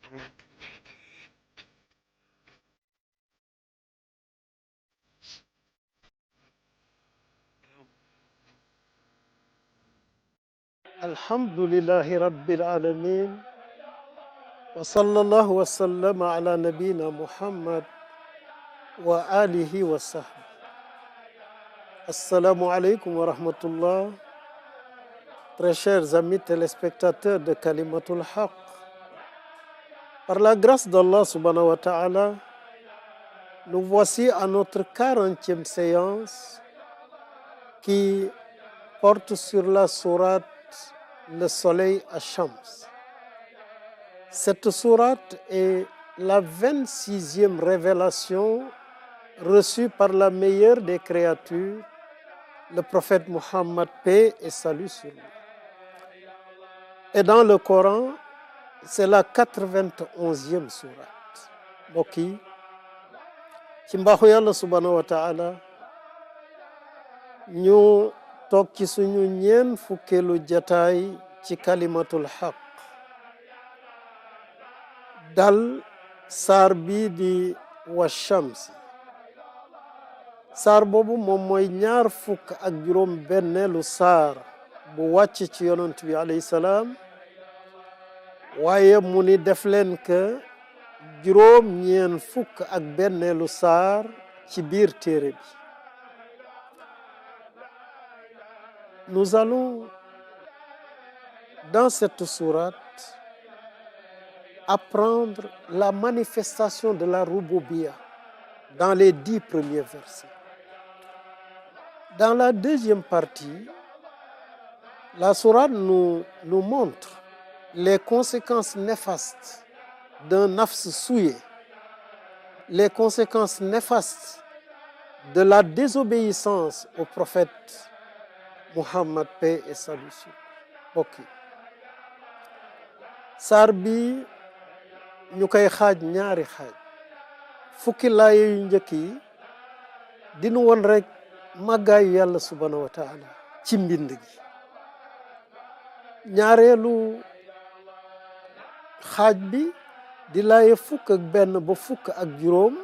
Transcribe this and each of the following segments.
الحمد لله رب العالمين وصلى الله وسلم على نبينا محمد وآله وصحبه. Assalamu alaikum wa rahmatullah. Très chers amis téléspectateurs de Kalimatul Haq, par la grâce d'Allah subhanahu wa ta'ala, nous voici à notre 40e séance qui porte sur la sourate Le Soleil Ash-Shams. Cette sourate est la 26e révélation reçue par la meilleure des créatures, le prophète Muhammad, paix et salut sur lui. Et dans le Coran, c'est la 91e sourate. mbokk yi ci mbaaxu yàlla subhanahu wa ta'ala ñu toog ci suñu ñeen fukkeelu jataay ci kalimatul haq dal saar bii di wa shams. saar boobu moom mooy ñaar fukk ak juróom benneelu saar bu wàcc ci yonent bi alayhi salaam, waaye mu ni def leen que juróom ñeen fukk ak benneelu saar ci biir téere bi. Nous allons dans cette sourate apprendre la manifestation de la Rouboubia dans les 10 premiers versets. Dans la deuxième partie, la sourate nous montre les conséquences néfastes d'un nafs souillé, les conséquences néfastes de la désobéissance au prophète Muhammad, paix et salut sur lui. Bokk yi saar bi ñu koy xaaj ñaari xaaj. fukki laaya yu njëkk yi dinu woon rek màggaayu yàlla subhanahu wa taala ci mbind gi. ñaareelu xaaj bi di laaya fukk ak benn ba fukk ak juróom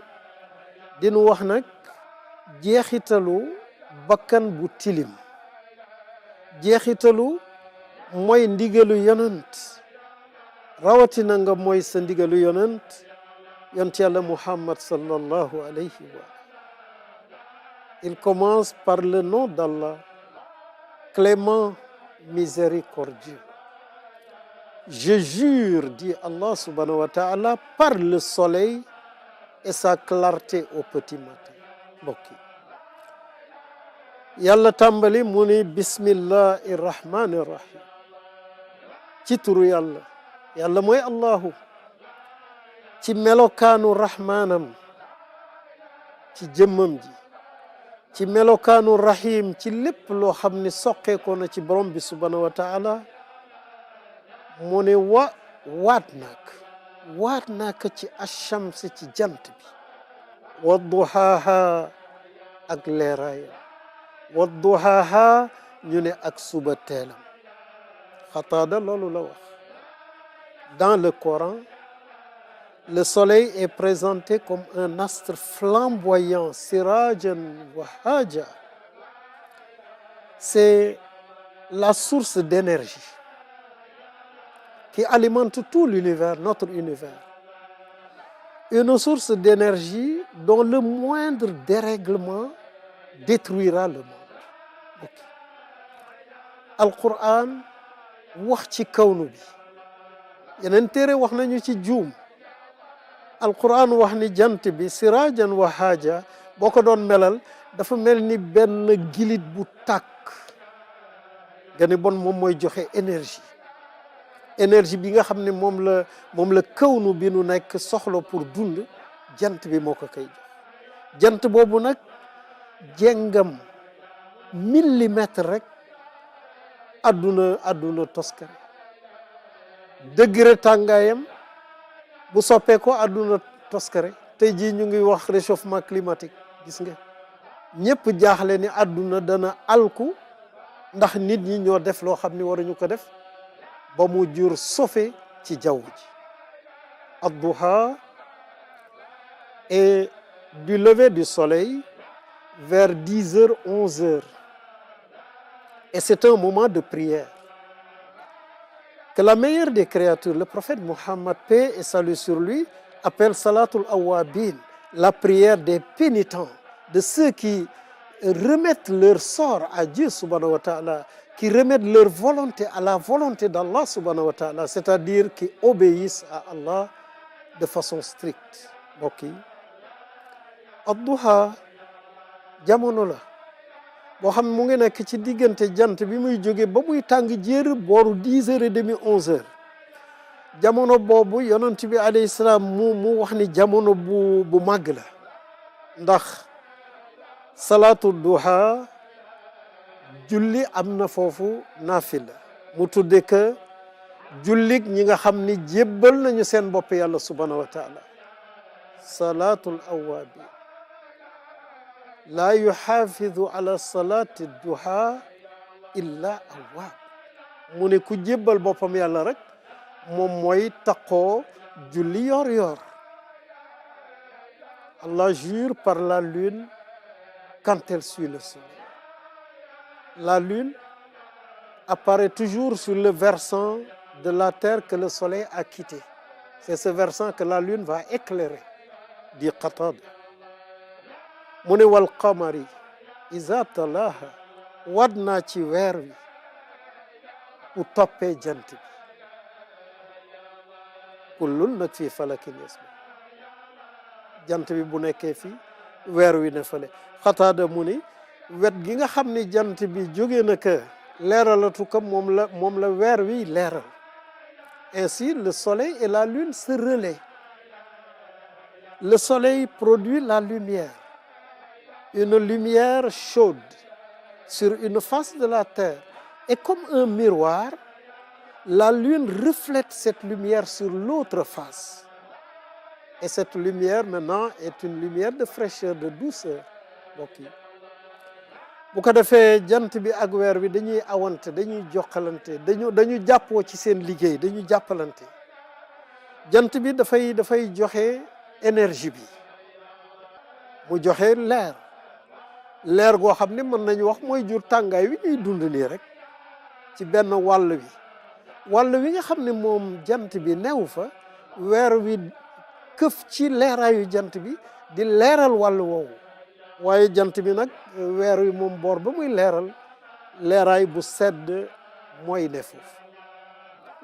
dinu wax nag jeexitalu bakkan bu tilim, jeexitalu mooy ndigalu yonent, rawatina nga mooy sa ndigalu yonent yàlla Muhammad sallallahu alayhi wa. Il commence par le nom d'Allah, clément, miséricordieux. Je jure, dit Allah subhanahu wa ta'ala, par le soleil et sa clarté au petit matin. mbokk yi yàlla tàmbali mu ni bismillahi rahmani rahim, ci turu yàlla mooy Allahu, ci melokaanu rahmaanam ci jëmmam ji, ci melokaanu rahim ci lépp loo xam ne soqeekoo na ci borom bi subhanahu wa ta'ala. mu ne waat naak ci ashams ci jant bi, wa duhaaha ak leeraayam, wa duhaaha ñu ne ak suba teelam. Xataada loolu la wax. Dans le Coran, le soleil est présenté comme un astre flamboyant, sirajan wa haja. C'est la source d'énergie qui alimente tout l'univers, notre univers. Une source d'énergie dont le moindre dérèglement détruira le monde. Okay. Al-Qur'an wax ci kawnu bi, yeneen téere wax nañu ci juum. Al-Qur'an wax ni jant bi sirajan wa haja, boo ko doon melal dafa mel ni benn gilit bu tàkk nga ni bon moom mooy joxe énergie bi nga xam ne moom la kawnu bi nu nekk soxla pour dund, jant bi moo ko koy jox. jant boobu nag jengam millimètre rek àdduna toskare. degré tàngaayam bu soppee ko àdduna toskare. tey jii ñu ngi wax réchauffement climatique, gis nga ñëpp jaaxle ni àdduna dana alku ndax nit ñi ñoo def loo xam ni waruñu ko def ba mu jur sofe ci jaww ji. ad-duha est du lever du soleil vers 10 heures, 11 heures. Et c'est un moment de prière que la meilleure des créatures, le prophète Mohammed, paix et salut sur lui, appelle Salatul Awwabin, la prière des pénitents, de ceux qui remettent leur sort à Dieu subhanahu wa ta'ala, qui remettent leur volonté à la volonté d'Allah subhanahu wa ta'ala, c'est-à-dire qui obéissent à Allah de façon stricte. mbokk yi ad-duha jamono la boo xam ne mu ngi nekk ci diggante jant bi muy jóge ba muy tàng jër booru 10 heures et demi 11 heures. jamono boobu yonent bi alayhi salaam mu wax ni jamono bu màgg la ndax salaatu duha julli am na foofu naafila mu tudde que jullik ñi nga xam ni jébbal nañu seen bopp yàlla subhanahu wa taala salaatul awwaabi laa yuxaafidu ala salaati duha illa awwaab mu ne ku jébbal boppam yàlla rek moom mooy taqoo julli yor yor. Allah jure par la lune quand elle suit le soleil. La lune apparaît toujours sur le versant de la terre que le soleil a quitté. C'est ce versant que la lune va éclairer, dit Qatada. mu ne wal qamari iza talaha wad naa ci weer wi bu toppee jant bi kullun nag fii falakin yasbah jant bi bu nekkee fii weer wi ne fale. Qatada mu ni wet gi nga xam ni jant bi jóge na ka leeralatu ko moom la weer wi leeral. Ainsi le soleil et la lune se relaient. Le soleil produit la lumière, une lumière chaude sur une face de la terre. Et comme un miroir, la lune reflète cette lumière sur l'autre face. Et cette lumière maintenant est une lumière de fraîcheur, de douceur. mbokk yi bu ko defee jant bi ak weer bi dañuy awante dañuy jokkalante dañu jàppoo ci seen liggéey dañu jàppalante. jant bi dafay joxe énergie bi mu joxe leer goo xam ne mën nañu wax mooy jur tàngaay wi ñuy dund nii rek ci benn wàll wi nga xam ne moom jant bi neew fa weer wi këf ci leeraayu jant bi di leeral wàll woowu. waaye jant bi nag weer wi moom boor ba muy leeraay bu sedd mooy ne foofu.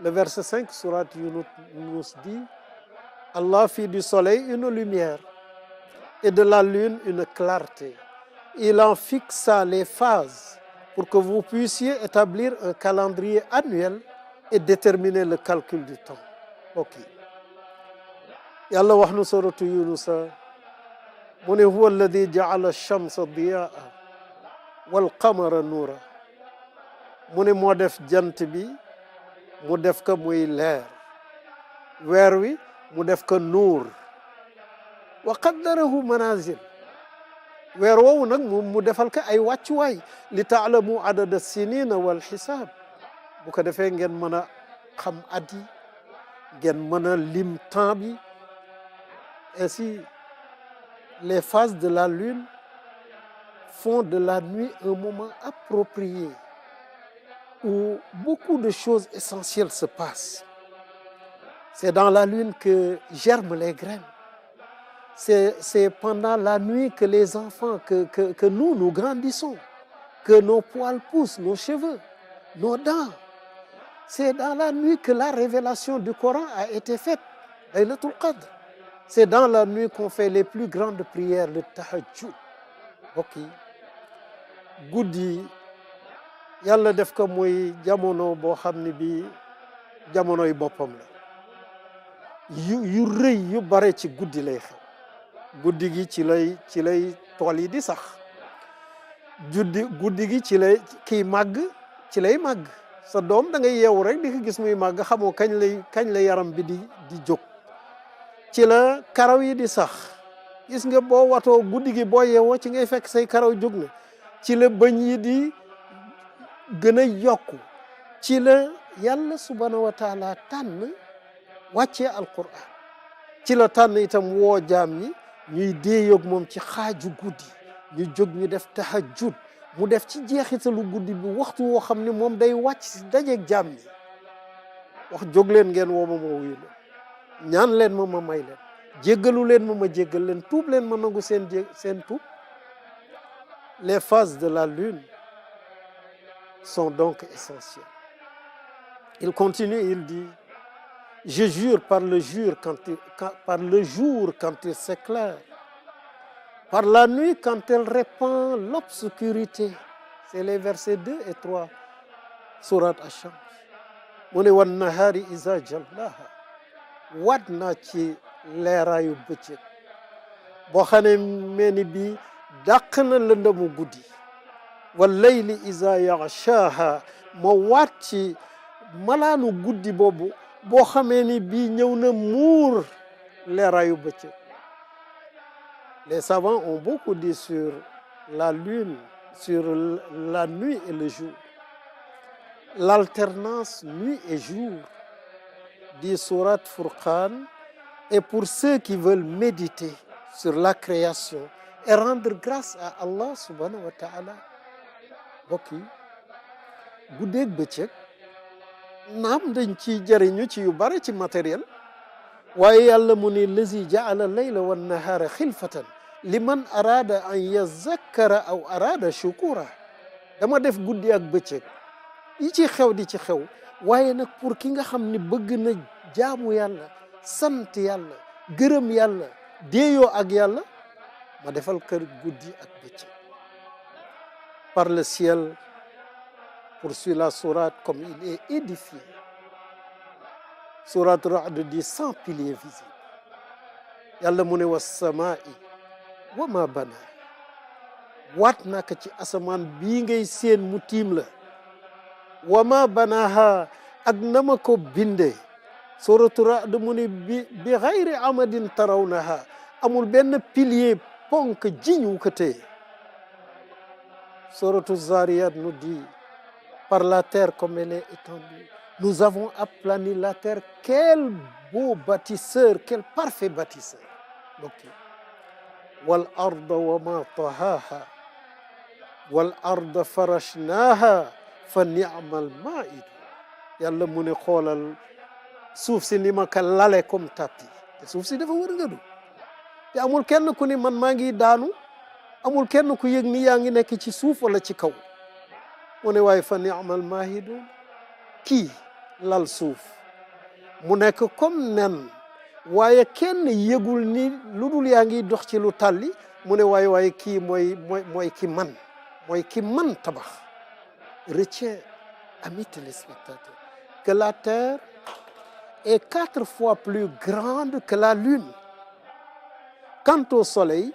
Le verset 5 sourate Yunus dit: Allah fit du soleil une lumière et de la lune une clarté. Il en fixa les phases pour que vous puissiez établir un calendrier annuel et déterminer le calcul du temps. ok yàlla wax nu suratu Yunus mu ne huwa alladi jaala ash-shamsa diyaa wal qamara nuura mu ne moo def jant bi mu def ko muy leer weer wi mu def ko nuur wa qaddarahu manazil weer woowu nag mu defal ko ay wàccuwaay li taalamu adada sinina wal xisaab bu ko defee ngeen mën a xam at yi ngeen mën a lim temps bi. Ainsi les phases de la lune font de la nuit un moment approprié où beaucoup de choses essentielles se passent. C'est dans la lune que germent les graines. C'est pendant la nuit que les enfants, que nous grandissons, que nos poils poussent, nos cheveux, nos dents. C'est dans la nuit que la révélation du Coran a été faite, Laylatul Qadr. C'est dans la nuit qu'on fait les plus grandes prières, le tahajjud. mbokk yi guddi yàlla def ko muy jamono boo xam ne bi jamonoy boppam la yu rëy yu bare ci guddi lay xew. guddi gi ci lay tool yi di sax guddi gi ci lay kii màgg ci lay màgg. sa doom da ngay yeewu rek di ko gis muy màgg xamoo kañ la yaram bi di jóg. ci la karaw yi di sax gis nga boo watoo guddi gi boo yeewoo ci ngay fekk say karaw jóg na. ci la bëñ yi di gën a yokku. ci la yàlla subhanahu wa taala tànn wàccee alquran ci la tànn itam woo jaam ñi ñuy déeyoog moom ci xaaju guddi ñu jóg ñu def tahajjud mu def ci jeexitalu guddi bi waxtu woo xam ne moom day wàcc si dajeeg jaam ñi wax jóg leen ngeen woo ma wuyu leen ñaan leen ma may leen jéggalu leen ma jéggal leen tuub leen ma nangu seen tuub. Les phases de la lune sont donc essentielles. Il continue, il dit, je jure par le jour quand il s'éclaire, par la nuit quand elle répand l'obscurité. C'est les versets 2 et 3, sourate Ash-Shams. mu ne wan nahaari iza jallaha waat naa ci leeraayu bëccëg boo xam ne mel ni bii dàq na lëndëmu guddi wal layli iza yaxshaaha ma waat ci malaanu guddi boobu boo xamee ni bii ñëw na muur leeraayu bëccëg. Les savants ont beaucoup dit sur la lune, sur la nuit et le jour. L'alternance nuit et jour dit sourate Furqan est pour ceux qui veulent méditer sur la création et rendre grâce à Allah subhanahu wa ta'ala. Mbokk yi guddeeg bëccëg naam dañ ci jëriñu ci yu bare ci matériel waaye yàlla mu ni lazi jaala layla wan nahaara xilfatan liman araada an yazakkara aw araada shukura. dama def guddi ak bëccëg yi ci xew di ci xew waaye nag pour ki nga xam ni bëgg na jaamu yàlla sant yàlla gërëm yàlla déeyoo ak yàlla ma defal kër guddi ak bëccëg. Par le ciel poursuit la sourate comme il est édifié. Sourate Ra'd dit 100 piliers visibles. yàlla mu ne was samaa'i wa ma bana waat naa ko ci asamaan bii ngay seen mu tiim la wa ma banaha ak na ma ko bindee. Sourate Ra'd mu ne bi xayri amadin tarawnaha amul benn pilier ponk jiñu ko tee. Sourate Zariyat nous dit par la terre comme elle est étendue nous avons aplani la terre. Quel beau bâtisseur, quel parfait bâtisseur. Donc wal arda wa ma tahaha wal arda farashnaha fa ni'mal ma'id. yàlla mu ne xoolal suuf si ni ma ka lale comme tapis te suuf si dafa wër nga du te amul kenn ku ni man maa ngi daanu amul kenn ku yëg ni yaa ngi nekk ci suuf wala ci kaw. mu ne waaye fa ni'mal mahidun kii lal suuf mu nekk comme nen waaye kenn yëgul ni lu dul yaa ngi dox ci lu tàlli. mu ne waaye kii mooy ki man tabax. Retiens, amis téléspectateurs, que la terre est 4 fois plus grande que la lune. Quant au soleil,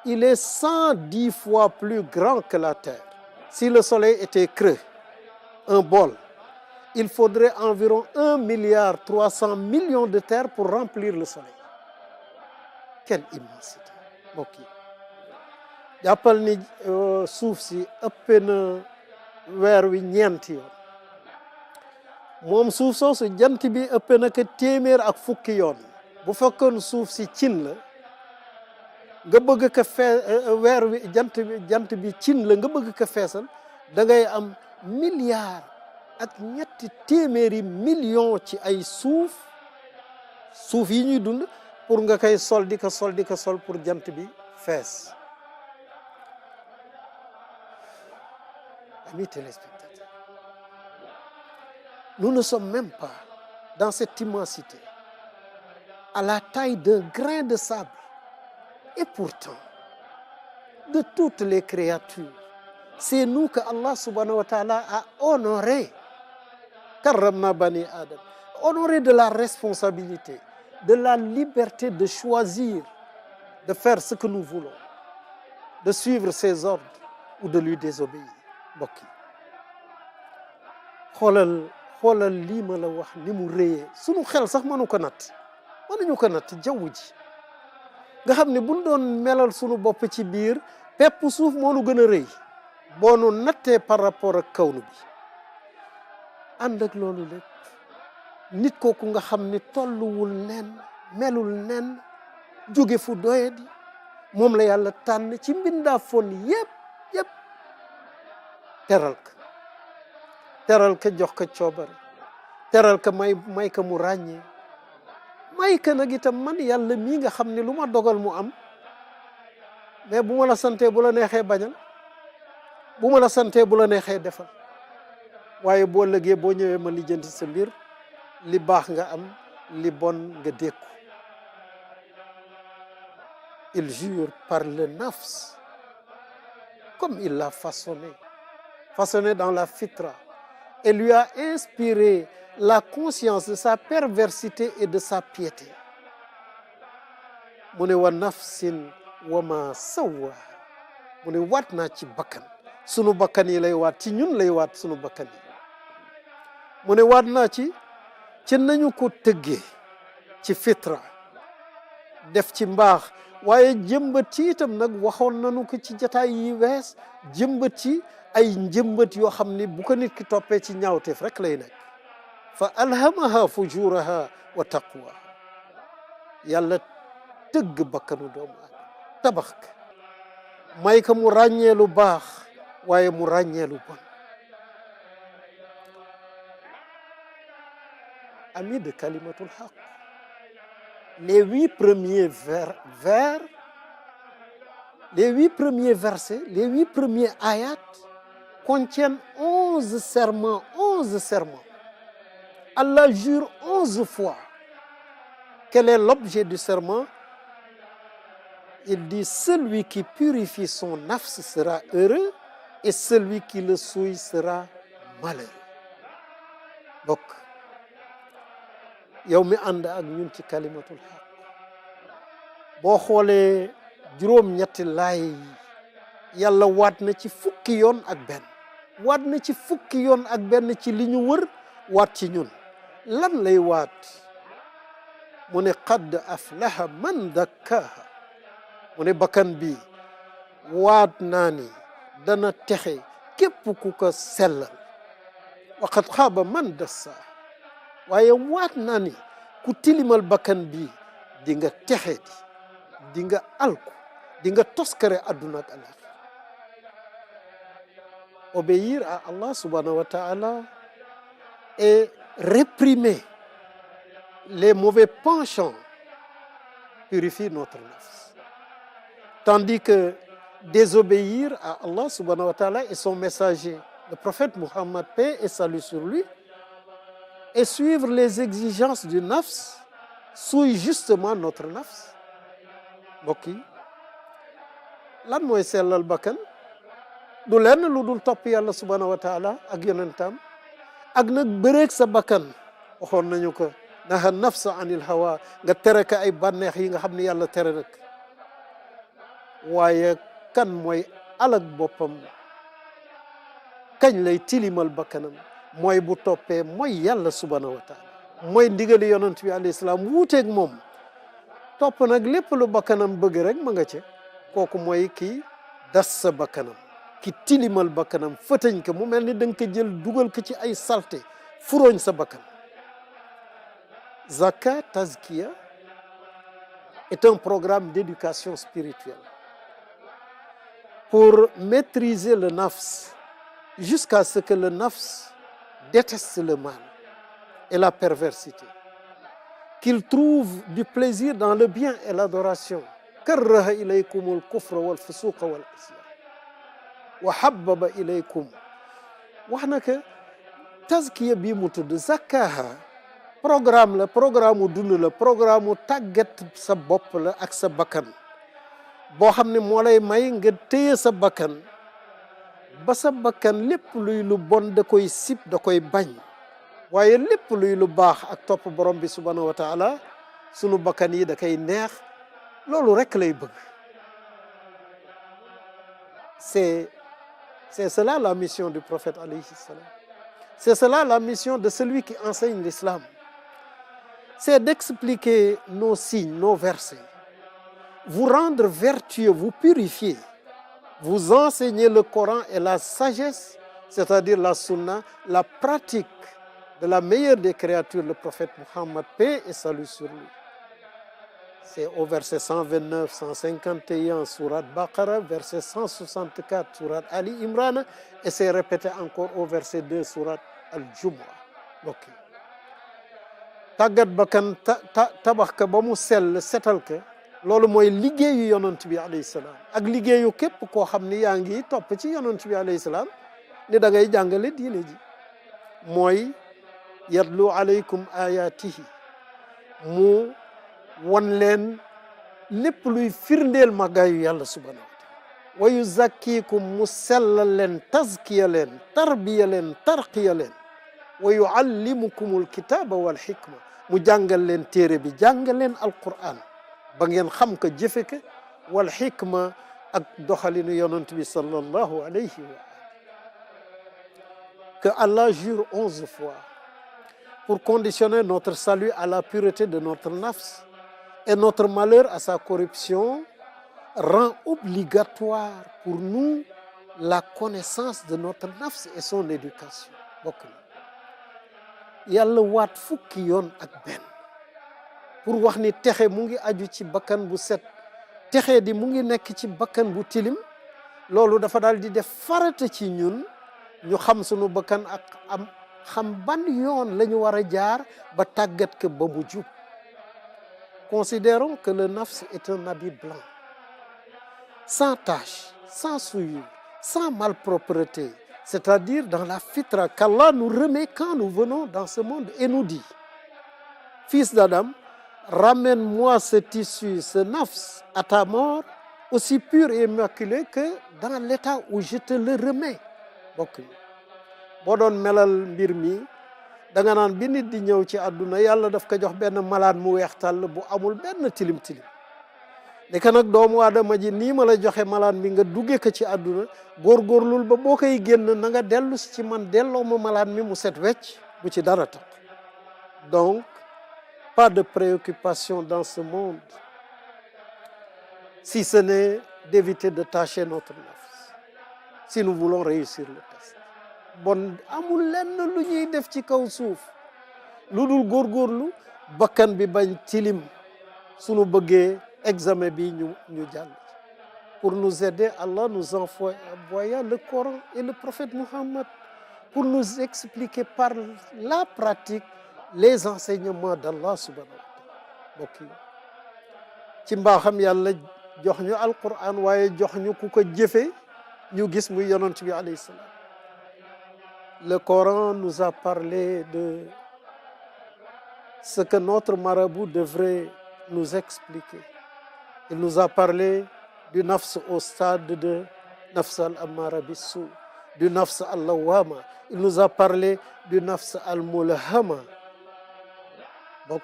il est 110 fois plus grand que la terre. Si le soleil était creux, un bol, il faudrait environ 1,3 milliard de terres pour remplir le soleil. Quelle immensité. mbokk yi jàppal ni suuf si ëpp na weer wi ñeenti yoon. moom suuf soosu jant bi ëpp na ko téeméer ak fukki yoon. bu fekkoon suuf si cin la nga bëgg ko weer wi jant bi cin la nga bëgg ko feesal da ngay am milliard ak ñetti téeméeri million ci ay suuf yi ñuy dund pour nga koy sol di ko sol pour jant bi fees. Amis téléspectateurs, nous ne sommes même pas dans cette immensité à la taille d'un grain de sable. Et pourtant, de toutes les créatures, c'est nous que Allah subhanahu wa ta'ala a honoré. Karramna bani Adam, honoré de la responsabilité, de la liberté de choisir, de faire ce que nous voulons, de suivre ses ordres ou de lui désobéir. mbokk yi xoolal lii ma la wax ni mu réyee sunu xel sax mënuñu ko natt jaww ji nga xam ne buñ doon melal sunu bopp ci biir pepp suuf moo nu gën a rëy boo nu nattee par rapport ak kawnu bi. ànd ak loolu lépp nit kooku nga xam ni tolluwul nen melul nen jóge fu doyadi moom la yàlla tànn ci mbindaa fon yépp teral ka jox ko coobare teral ka may ka mu ràññee may ka nag itam man yàlla mii nga xam ne lu ma dogal mu am mais bu ma la santee bu la neexee bañal bu ma la santee bu la neexee defal waaye boo lëgee boo ñëwee ma lijjanti sa mbir li baax nga am li bon nga dékku. Il jure par le nafs comme il l'a façonné dans la fitra et lui a inspiré la conscience de sa perversité et de sa piété. mu ne wa nafsin wa ma sawwa mu ne waat naa ci bakkan sunu bakkan yi lay waat ci ñun lay waat sunu bakkan yi mu ne waat naa ci nañu ko tëggee ci fitra def ci mbaax waaye jëmbat ci itam nag waxoon nañu ko ci jataay yi wees jëmbat ci ay njëmbat yoo xam ni bu ko nit ki toppee ci ñaawteef rek lay nekk fa alhamaha fujuraha wa taqwa yàlla tëgg bakkanu doomu aadama tabax ka may ka mu ràññee lu baax waaye mu ràññee lu bon. Amis de Kalimatul Haq, les 8 premiers versets, les 8 premiers ayats contiennent 11 serments. Allah jure 11 fois. Quel est l'objet du serment? Il dit, celui qui purifie son nafs sera heureux et celui qui le souille sera malheureux. Donc, yow mi ànd ak ñun ci Kalimatul Haq boo xoolee juróom-ñetti laay yi yàlla waat na ci fukki yoon ak benn ci li ñu wër waat ci ñun lan lay waat mu ne qad aflaha man dakkaha mu ne bakkan bi waat naa ni dana texe képp ku ko sellal wa qad xaaba man dassaa waaye waat naa ni ku tilimal bakkan bi di nga texe di nga alku di nga toskare adduna ak alaxira. Obéir à Allah subhanahu wa ta'ala et réprimer les mauvais penchants purifie notre nafs. Tandis que désobéir à Allah subhanahu wa ta'ala et son messager, le prophète Muhammad, paix et salut sur lui, et suivre les exigences du nafs souille justement notre nafs. mbokk yi lan mooy sellal bakkan du lenn lu dul topp yàlla subhanahu wa taala ak yonentam ak nag bëreeg sa bakkan waxoon nañu ko naha nafsa anil hawa nga tere ka ay bànneex yi nga xam ne yàlla tere nag waaye kan mooy alag boppam kañ lay tilimal bakkanam mooy bu toppee mooy yàlla subhanahu wa taala mooy ndigali yonent bi alayhi salaam wuuteeg moom topp nag lépp lu bakkanam bëgg rek ma nga ca kooku mooy kii das sa bakkanam ki tilimal bakkanam fëtañ ko mu mel ni da nga ko jël dugal ko ci ay salte furoñ sa bakkan. Zaka Tazkiya est un programme d'éducation spirituelle pour maîtriser le nafs jusqu'à ce que le nafs déteste le mal et la perversité, qu'il trouve du plaisir dans le bien et l'adoration. Karraha ilaykumul kufra wal fusuqa wal isyan wa habbaba ilaykum. wax na que tazkiya bii mu tudd zakkaha programme la programme mu dund la programme mu tàggat sa bopp la ak sa bakkan boo xam ne moo lay may nga téye sa bakkan ba sa bakkan lépp luy lu bon da koy sib da koy bañ waaye lépp luy lu baax ak topp borom bi subhanahu wa taala sunu bakkan yi da koy neex loolu rek lay bëgg. C'est cela la mission du prophète alayhi salam. C'est cela la mission de celui qui enseigne l'islam. C'est d'expliquer nos signes, nos versets, vous rendre vertueux, vous purifier, vous enseigner le Coran et la sagesse, c'est-à-dire la sunna, la pratique de la meilleure des créatures, le prophète Muhammad, paix et salut sur lui. c'est au verset 129, 151 sourate Baqara, verset 164 sourate Ali Imran, et c'est répété encore au verset 2 sourate Al-Jumu'ah. ok tàggat bakkan tabax ka ba mu sell setal ka, loolu mooy liggéeyu yonent bi alayhi salaam ak liggéeyu képp koo xam ni yaa ngi topp ci yonent bi alayhi salaam ni da ngay jàngale diine ji, mooy yatlu alaykum ayatihi, mu won leen lépp luy firndeel màggaayu yàlla subhanahu wa taala, wa yuzakkikum mu sellal leen, tazkiya leen, tarbiya leen, tarqiya leen, wa yuallimukumul kitaba wal hikma, mu jàngal leen téere bi, jàngal leen alquran ba ngeen xam ko jëfe ko, wal hikma ak doxalinu yonent bi sallallahu alayhi wa sallam. Que Allah jure 11 fois pour conditionner notre salut à la pureté de notre nafs et notre malheur à sa corruption, rend obligatoire pour nous la connaissance de notre nafs et son éducation. bokk na yàlla waat fukki yoon ak benn pour wax ni texe mu ngi aju ci bakkan bu set, texe di mu ngi nekk ci bakkan bu tilim. loolu dafa daal di def farata ci ñun ñu xam sunu bakkan ak xam ban yoon la ñu war a jaar ba tàggat ko ba mu jub. Considérons que le nafs est un habit blanc, sans tache, sans souillure, sans malpropreté, c'est-à-dire dans la fitra qu'Allah nous remet quand nous venons dans ce monde et nous dit: fils d'Adam, ramène-moi ce tissu, ce nafs, à ta mort, aussi pur et immaculé que dans l'état où je te le remets. bokk boo doon melal mbir mi da nga naan bi nit di ñëw ci àdduna yàlla daf ko jox benn malaan mu weex tàll bu amul benn tilim tilim. nekk nag doomu aadama ji nii ma la joxe malaan mi nga dugge ko ci àdduna, góorgóorlul ba boo koy génn na nga dellu ci man, delloo ma malaan mi mu set wecc bu ci dara tax. Donc pas de préoccupation dans ce monde si ce n'est d'éviter de tâcher notre nafs si nous voulons réussir le test. bon amul lenn lu ñuy def ci kaw suuf lu dul góorgóorlu bakkan bi bañ tilim sunu bëggee examen bi ñu jàll. Pour nous aider, Allah nous envoya le Coran et le prophète Muhammad pour nous expliquer par la pratique les enseignements d'Allah subhanahu wa ta'ala. mbokk yi ci mbaaxam yàlla jox ñu alquran waaye jox ñu ku ko jëfe ñu gis muy yonent bi alayhi salaam. Le Coran nous a parlé de ce que notre marabout devrait nous expliquer. Il nous a parlé du nafs au stade de nafs al-ammara bis-sou, du nafs al-lawwama. Il nous a parlé du nafs al-mulhama. donc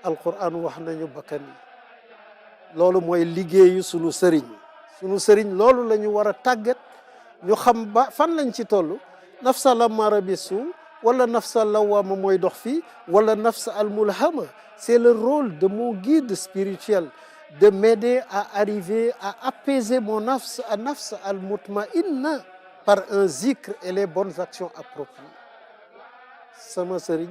alquran wax nañu bakkan yi loolu mooy liggéeyu sunu sëriñ loolu la ñu war a tàggat ñu xam ba fan lañ ci toll. nafs al-ammara bis-sou wala nafs al-lawwama mooy dox fii, wala nafs al-mulhama. C'est le rôle de mon guide spirituel de m'aider à arriver à apaiser mon nafs, à nafs al-mutma'inna, par un zikr et les bonnes actions appropriées. sama sëriñ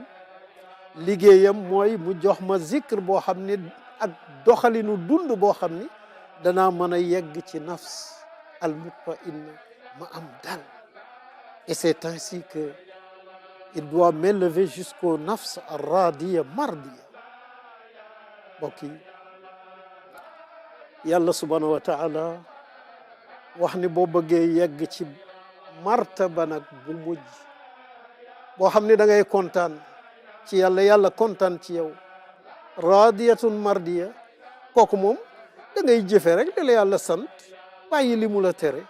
liggéeyam mooy mu jox ma zikr boo xam ni ak doxalinu dund boo xam ni danaa mën a yegg ci nafs al-mutma'inna, ma am dal. Et c'est ainsi que il doit m'élever jusqu'au nafs ar-radiya mardiya. mbokk yi yàlla subhanahu wa ta'ala wax ni boo bëggee yegg ci martaba nag bu mujj boo xam ni da ngay kontaan ci yàlla kontaan ci yow, radiyatun mardiya, kooku moom da ngay jëfe rek li la yàlla sant bàyyi li mu la tere.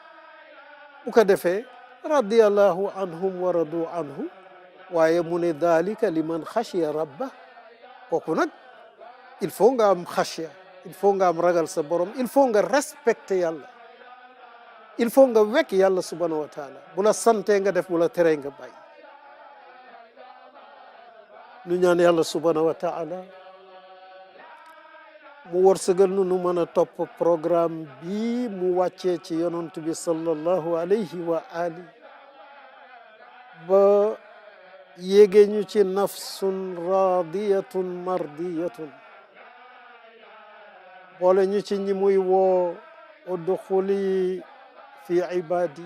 bu ko defee radiyallahu anhum wa radu anhu, waaye mu ne dalika liman xashiya rabba. kooku nag il faut nga am xashiya, il faut nga am ragal sa borom, il faut nga respecter yàlla, il faut nga wekk yàlla subhanahu wa taala. bu la santee nga def, bu la teree nga bàyyi. ñu ñaan yàlla subhanahu wa taala mu wërsëgal nu mën a topp programme bi mu wàccee ci yonent bi sallallahu alayhi wa ali ba yéege ñu ci nafsun radiyatun mardiyatun boole ñu ci ñi muy woo udxuli fi ibadi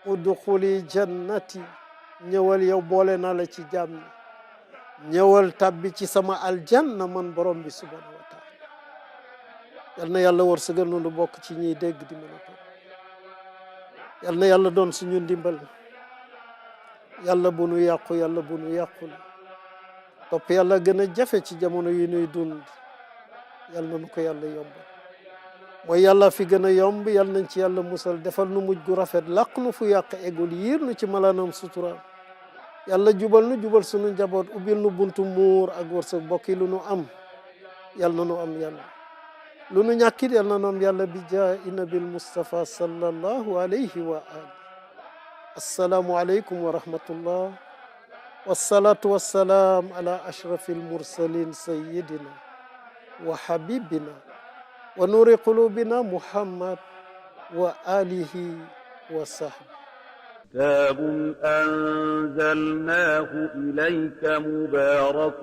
udxuli jannati ñëwal yow boole naa la ci jaam ñi ñëwal tabbi ci sama aljanna man borom bi subhanahu wa taala yal na yàlla wërsëgal nu bokk ci ñiy dégg di mën a topp yal na yàlla doon suñu ndimbal yàlla bu nu yàqu yàlla bu nu yàqul topp yàlla gën a jafe ci jamono yi nuy dund yal na nu ko yàlla yombal mooy yàlla fi gën a yomb yal nañ ci yàlla musal defal nu mujj gu rafet làq nu fu yàq egul yiir nu ci malaanam sutura yàlla jubal nu jubal sunu njaboot ubbil nu buntu muur ak wërsëg bokki lu nu am yal na nu am yàlla lu nu ñàkkit yal na nu am yàlla bi jaahi nabil Mustafa sallallahu alayhi wa ali assalaamu aleykum wa rahmatullah wassalatu wassalaam ala ashrafil mursalin sayyidina wa habibina wa nuri qulubina Muhammad wa alihi wa sahbihi كتاب أنزلناه إليك مبارك